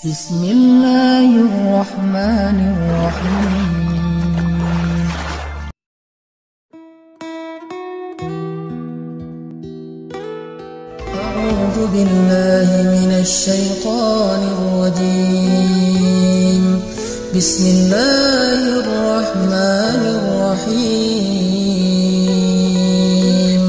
Bismillahirrahmanirrahim. A'udzu billahi minasy syaithanir rajim. Bismillahirrahmanirrahim.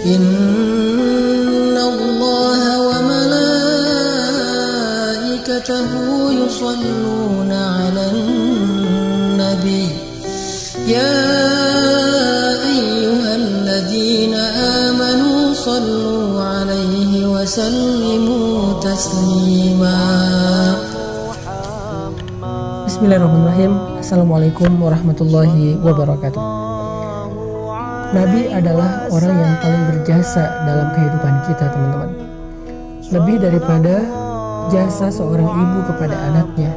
Innallaha wa malaikatahu yusholluna 'alan nabi. Ya ayyuhalladzina amanu shallu 'alaihi wa sallimu taslima. Bismillahirrahmanirrahim. Assalamualaikum warahmatullahi wabarakatuh. Nabi adalah orang yang paling berjasa dalam kehidupan kita, teman-teman. Lebih daripada jasa seorang ibu kepada anaknya,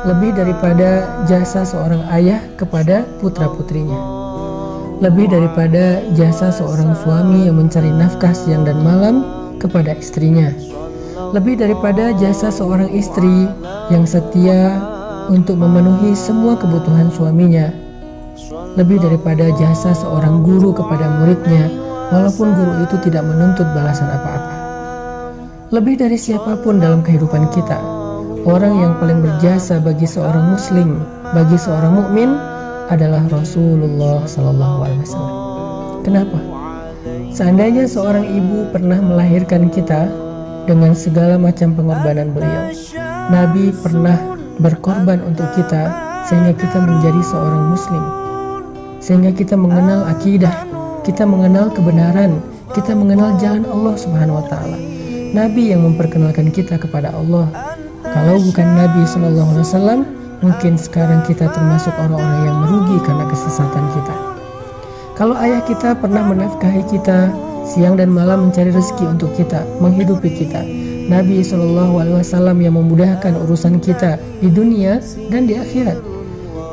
lebih daripada jasa seorang ayah kepada putra-putrinya, lebih daripada jasa seorang suami yang mencari nafkah siang dan malam kepada istrinya, lebih daripada jasa seorang istri yang setia untuk memenuhi semua kebutuhan suaminya, lebih daripada jasa seorang guru kepada muridnya walaupun guru itu tidak menuntut balasan apa-apa. Lebih dari siapapun dalam kehidupan kita, orang yang paling berjasa bagi seorang muslim, bagi seorang mukmin adalah Rasulullah SAW. Kenapa? Seandainya seorang ibu pernah melahirkan kita dengan segala macam pengorbanan beliau, Nabi pernah berkorban untuk kita sehingga kita menjadi seorang muslim, sehingga kita mengenal akidah, kita mengenal kebenaran, kita mengenal jalan Allah Subhanahu wa taala. Nabi yang memperkenalkan kita kepada Allah. Kalau bukan Nabi SAW, mungkin sekarang kita termasuk orang-orang yang merugi karena kesesatan kita. Kalau ayah kita pernah menafkahi kita siang dan malam mencari rezeki untuk kita, menghidupi kita, Nabi SAW yang memudahkan urusan kita di dunia dan di akhirat.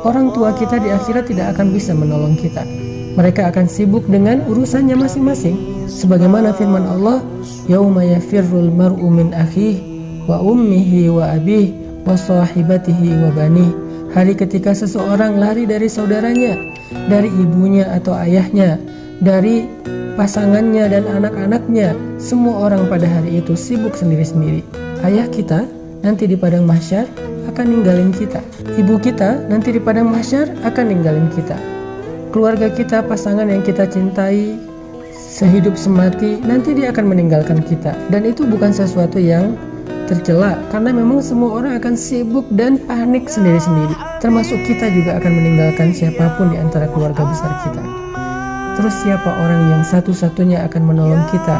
Orang tua kita di akhirat tidak akan bisa menolong kita. Mereka akan sibuk dengan urusannya masing-masing. Sebagaimana firman Allah, yauma yafirrul mar'u min akhihi wa ummihi wa abihi wa sahibatihi wa banih. Hari ketika seseorang lari dari saudaranya, dari ibunya atau ayahnya, dari pasangannya dan anak-anaknya. Semua orang pada hari itu sibuk sendiri-sendiri. Ayah kita nanti di padang mahsyar akan ninggalin kita. Ibu kita nanti di padang mahsyar akan ninggalin kita. Keluarga kita, pasangan yang kita cintai sehidup semati, nanti dia akan meninggalkan kita. Dan itu bukan sesuatu yang tercela, karena memang semua orang akan sibuk dan panik sendiri-sendiri. Termasuk kita juga akan meninggalkan siapapun di antara keluarga besar kita. Terus siapa orang yang satu-satunya akan menolong kita,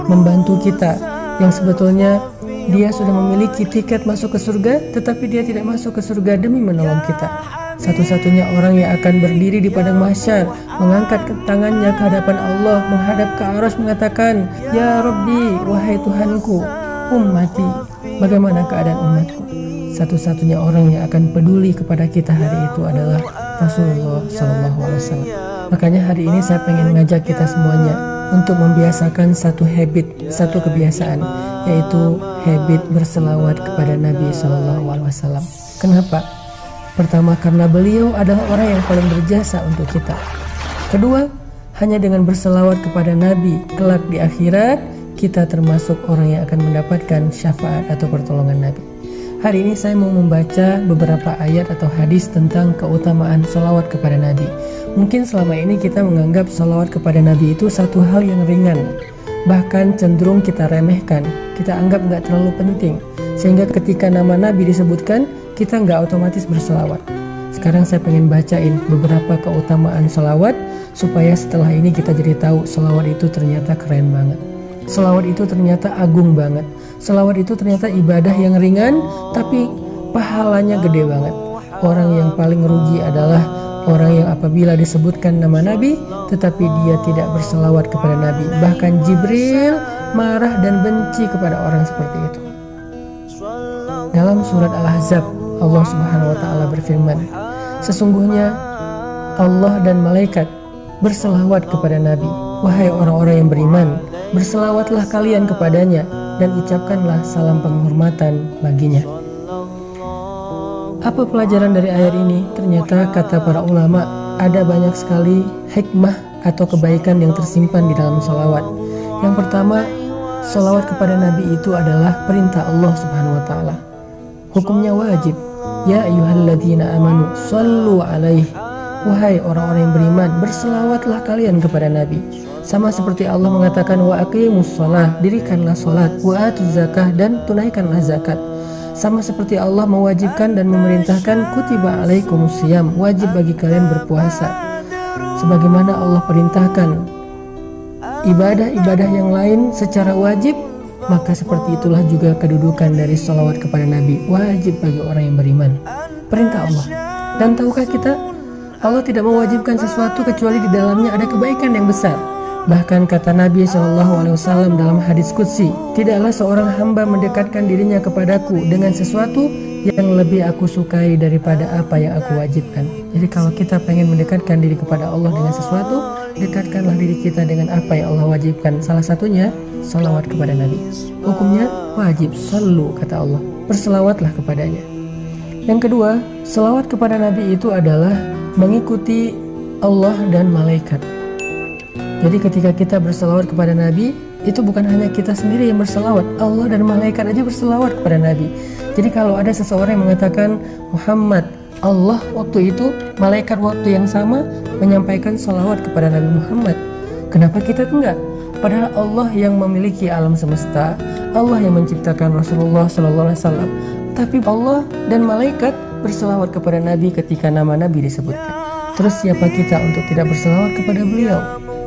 membantu kita, yang sebetulnya dia sudah memiliki tiket masuk ke surga, tetapi dia tidak masuk ke surga demi menolong kita. Satu-satunya orang yang akan berdiri di padang mahsyar, mengangkat tangannya ke hadapan Allah, menghadap ke Arsy mengatakan, Ya Rabbi, wahai Tuhanku, ummati, bagaimana keadaan umatku? Satu-satunya orang yang akan peduli kepada kita hari itu adalah Rasulullah SAW. Makanya hari ini saya pengen ngajak kita semuanya untuk membiasakan satu habit, satu kebiasaan, yaitu habit berselawat kepada Nabi SAW. Kenapa? Pertama, karena beliau adalah orang yang paling berjasa untuk kita. Kedua, hanya dengan berselawat kepada Nabi, kelak di akhirat, kita termasuk orang yang akan mendapatkan syafaat atau pertolongan Nabi. Hari ini saya mau membaca beberapa ayat atau hadis tentang keutamaan salawat kepada Nabi. Mungkin selama ini kita menganggap salawat kepada Nabi itu satu hal yang ringan, bahkan cenderung kita remehkan, kita anggap nggak terlalu penting, sehingga ketika nama Nabi disebutkan, kita nggak otomatis berselawat. Sekarang saya pengen bacain beberapa keutamaan salawat, supaya setelah ini kita jadi tahu salawat itu ternyata keren banget. Salawat itu ternyata agung banget. Salawat itu ternyata ibadah yang ringan, tapi pahalanya gede banget. Orang yang paling rugi adalah orang yang apabila disebutkan nama Nabi, tetapi dia tidak berselawat kepada Nabi. Bahkan Jibril marah dan benci kepada orang seperti itu. Dalam surat Al-Ahzab, Allah Subhanahu wa taala berfirman, sesungguhnya Allah dan malaikat berselawat kepada Nabi. Wahai orang-orang yang beriman, berselawatlah kalian kepadanya dan ucapkanlah salam penghormatan baginya. Apa pelajaran dari ayat ini? Ternyata kata para ulama ada banyak sekali hikmah atau kebaikan yang tersimpan di dalam sholawat. Yang pertama, sholawat kepada Nabi itu adalah perintah Allah Subhanahu wa Ta'ala. Hukumnya wajib. Ya ayyuhalladzina amanu shallu alaihi. Wahai orang-orang yang beriman, berselawatlah kalian kepada Nabi. Sama seperti Allah mengatakan wa aqimus shalah, dirikanlah salat, wa atuz zakah, dan tunaikanlah zakat. Sama seperti Allah mewajibkan dan memerintahkan kutiba alaikumusiyam, wajib bagi kalian berpuasa. Sebagaimana Allah perintahkan ibadah-ibadah yang lain secara wajib, maka seperti itulah juga kedudukan dari sholawat kepada Nabi, wajib bagi orang yang beriman. Perintah Allah. Dan tahukah kita, Allah tidak mewajibkan sesuatu kecuali di dalamnya ada kebaikan yang besar. Bahkan kata Nabi SAW dalam hadis qudsi, tidaklah seorang hamba mendekatkan dirinya kepadaku dengan sesuatu yang lebih aku sukai daripada apa yang aku wajibkan. Jadi kalau kita pengen mendekatkan diri kepada Allah dengan sesuatu, dekatkanlah diri kita dengan apa yang Allah wajibkan. Salah satunya salawat kepada Nabi. Hukumnya wajib, sallu kata Allah, berselawatlah kepadanya. Yang kedua, salawat kepada Nabi itu adalah mengikuti Allah dan malaikat. Jadi ketika kita berselawat kepada Nabi, itu bukan hanya kita sendiri yang berselawat, Allah dan malaikat aja berselawat kepada Nabi. Jadi kalau ada seseorang yang mengatakan Muhammad, Allah waktu itu, malaikat waktu yang sama menyampaikan salawat kepada Nabi Muhammad. Kenapa kita enggak? Padahal Allah yang memiliki alam semesta, Allah yang menciptakan Rasulullah SAW. Tapi Allah dan malaikat berselawat kepada Nabi ketika nama Nabi disebutkan. Terus siapa kita untuk tidak berselawat kepada beliau?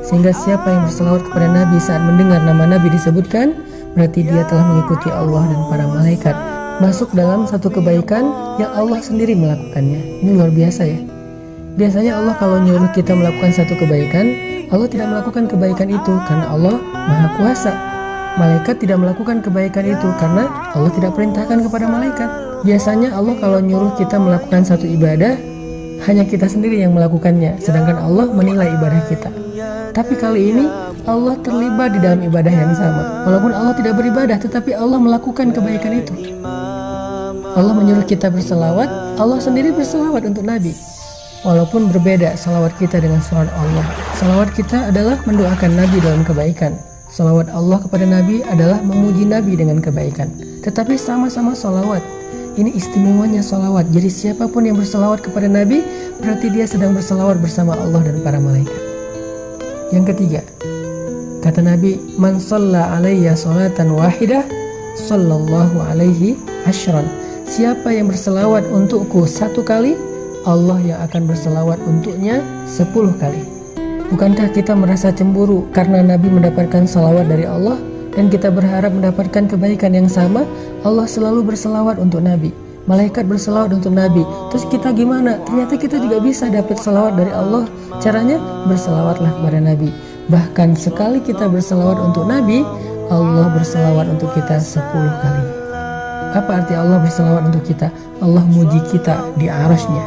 Sehingga siapa yang berselawat kepada Nabi saat mendengar nama Nabi disebutkan, berarti dia telah mengikuti Allah dan para malaikat, masuk dalam satu kebaikan yang Allah sendiri melakukannya. Ini luar biasa ya. Biasanya Allah kalau nyuruh kita melakukan satu kebaikan, Allah tidak melakukan kebaikan itu karena Allah Maha Kuasa. Malaikat tidak melakukan kebaikan itu karena Allah tidak perintahkan kepada malaikat. Biasanya Allah kalau nyuruh kita melakukan satu ibadah, hanya kita sendiri yang melakukannya, sedangkan Allah menilai ibadah kita. Tapi kali ini Allah terlibat di dalam ibadah yang sama. Walaupun Allah tidak beribadah, tetapi Allah melakukan kebaikan itu. Allah menyuruh kita berselawat, Allah sendiri berselawat untuk Nabi. Walaupun berbeda salawat kita dengan salawat Allah. Salawat kita adalah mendoakan Nabi dalam kebaikan. Salawat Allah kepada Nabi adalah memuji Nabi dengan kebaikan. Tetapi sama-sama salawat. Ini istimewanya salawat. Jadi siapapun yang berselawat kepada Nabi, berarti dia sedang berselawat bersama Allah dan para malaikat. Yang ketiga, kata Nabi, man shalla alayya sholatan wahidah, sallallahu alaihi asyran. Siapa yang berselawat untukku satu kali, Allah yang akan berselawat untuknya 10 kali. Bukankah kita merasa cemburu karena Nabi mendapatkan salawat dari Allah dan kita berharap mendapatkan kebaikan yang sama? Allah selalu berselawat untuk Nabi, malaikat berselawat untuk Nabi. Terus kita gimana? Ternyata kita juga bisa dapat salawat dari Allah. Caranya berselawatlah kepada Nabi. Bahkan sekali kita berselawat untuk Nabi, Allah berselawat untuk kita 10 kali. Apa arti Allah berselawat untuk kita? Allah memuji kita di arasy-Nya.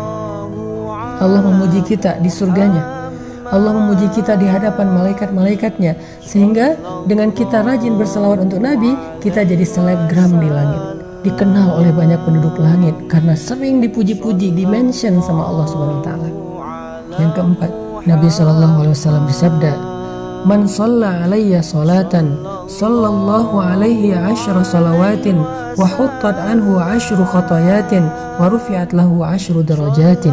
Allah memuji kita di surganya. Allah memuji kita di hadapan malaikat-malaikatnya. Sehingga dengan kita rajin berselawat untuk Nabi, kita jadi selebgram di langit, dikenal oleh banyak penduduk langit karena sering dipuji-puji, di-mention sama Allah Subhanahu wa Ta'ala. Yang keempat, Nabi SAW bersabda, man shalla alayya sholatan sallallahu alaihi asyra salawatin wa huttat anhu asyru khatayatin wa rufi'at lahu asyru darajatin.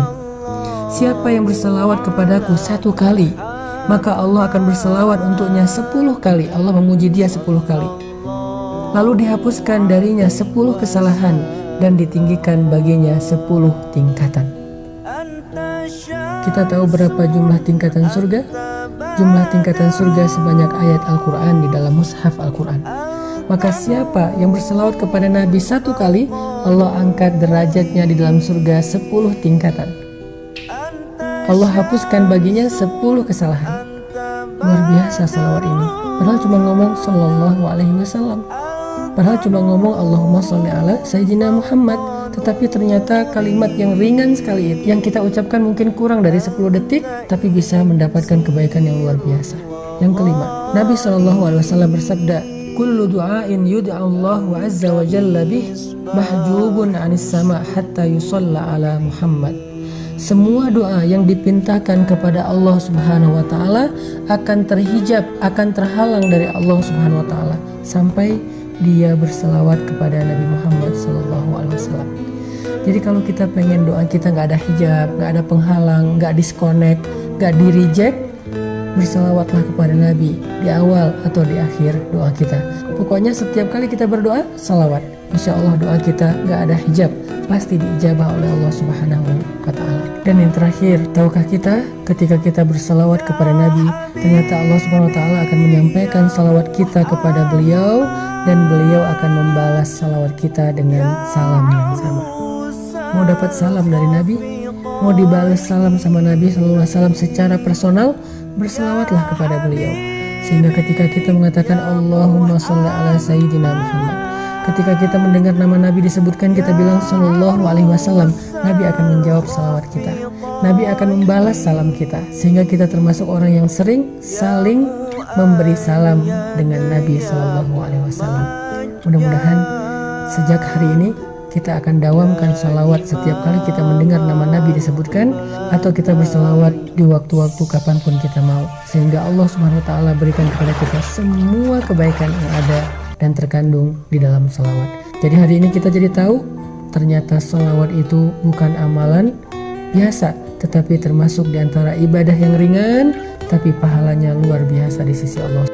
Siapa yang berselawat kepadaku satu kali, maka Allah akan berselawat untuknya 10 kali. Allah memuji dia 10 kali. Lalu dihapuskan darinya 10 kesalahan dan ditinggikan baginya 10 tingkatan. Kita tahu berapa jumlah tingkatan surga? Jumlah tingkatan surga sebanyak ayat Al-Quran di dalam mushaf Al-Quran. Maka siapa yang berselawat kepada Nabi satu kali, Allah angkat derajatnya di dalam surga 10 tingkatan. Allah hapuskan baginya 10 kesalahan. Luar biasa salawat ini. Padahal cuma ngomong sallallahu alaihi wasallam. Padahal cuma ngomong Allahumma sholli ala Sayyidina Muhammad. Tetapi ternyata kalimat yang ringan sekali yang kita ucapkan mungkin kurang dari 10 detik, tapi bisa mendapatkan kebaikan yang luar biasa. Yang kelima, Nabi SAW bersabda, kullu du'ain yud'a Allah wa azza wa jalla bih mahjubun 'anis sama' hatta yusalla ala Muhammad. Semua doa yang dipintakan kepada Allah Subhanahu wa taala akan terhijab, akan terhalang dari Allah Subhanahu wa taala sampai dia berselawat kepada Nabi Muhammad sallallahu alaihi wasallam. Jadi kalau kita pengen doa kita nggak ada hijab, nggak ada penghalang, nggak disconnect, nggak di reject, berselawatlah kepada Nabi di awal atau di akhir doa kita. Pokoknya setiap kali kita berdoa, salawat. Insya Allah doa kita gak ada hijab, pasti diijabah oleh Allah Subhanahu wa ta'ala. Dan yang terakhir, tahukah kita ketika kita bersalawat kepada Nabi, ternyata Allah Subhanahu wa ta'ala akan menyampaikan salawat kita kepada beliau, dan beliau akan membalas salawat kita dengan salam yang sama. Mau dapat salam dari Nabi, mau dibalas salam sama Nabi SAW secara personal, berselawatlah kepada beliau. Sehingga ketika kita mengatakan Allahumma sholli ala Sayyidina Muhammad, ketika kita mendengar nama Nabi disebutkan, kita bilang sallallahu alaihi wasallam, Nabi akan menjawab salawat kita. Nabi akan membalas salam kita, sehingga kita termasuk orang yang sering saling memberi salam dengan Nabi sallallahu alaihi wasallam. Mudah-mudahan sejak hari ini kita akan dawamkan salawat setiap kali kita mendengar nama Nabi disebutkan, atau kita bersalawat di waktu-waktu kapanpun kita mau, sehingga Allah Subhanahu wa ta'ala berikan kepada kita semua kebaikan yang ada dan terkandung di dalam salawat. Jadi hari ini kita jadi tahu ternyata salawat itu bukan amalan biasa, tetapi termasuk di antara ibadah yang ringan, tapi pahalanya luar biasa di sisi Allah.